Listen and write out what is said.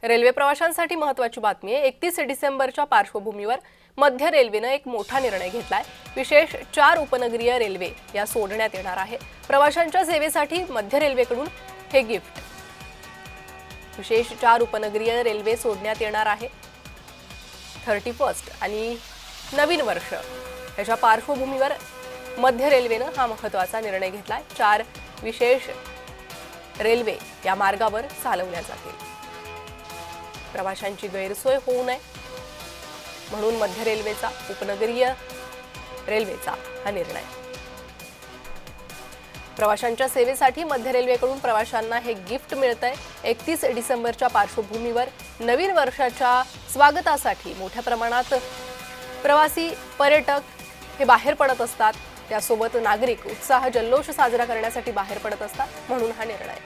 Railway प्रवाशांसाठी महत्त्वाची बातमी आहे। 31 डिसेंबरच्या पार्श्वभूमीवर मध्य रेल्वेने एक मोठा निर्णय घेतलाय। विशेष 4 उपनगरीय रेल्वे या सोडण्यात येणार आहे। प्रवाशांच्या सेवेसाठी मध्य रेल्वेकडून हे गिफ्ट। विशेष 4 उपनगरीय रेल्वे सोडण्यात येणार आहे। 31 आणि नवीन वर्ष याच्या पार्श्वभूमीवर मध्य रेल्वेने हा महत्त्वाचा निर्णय घेतलाय। 4 विशेष रेल्वे या मार्गावर चालवल्या जातील। प्रवाशांची गैरसोय होऊ नये म्हणून मध्य रेल्वेचा उपनगरीय रेल्वेचा हा निर्णय। प्रवाशांच्या सेवेसाठी मध्य रेल्वेकडून प्रवाशांना हे गिफ्ट मिळतंय। 31 डिसेंबरच्या पार्श्वभूमीवर नवीन वर्षाच्या स्वागतासाठी मोठ्या प्रमाणात प्रवासी पर्यटक हे बाहेर पडत असतात। त्यासोबत नागरिक उत्साह जल्लोष साजरा करण्यासाठी बाहेर पडत असतात, म्हणून हा निर्णय।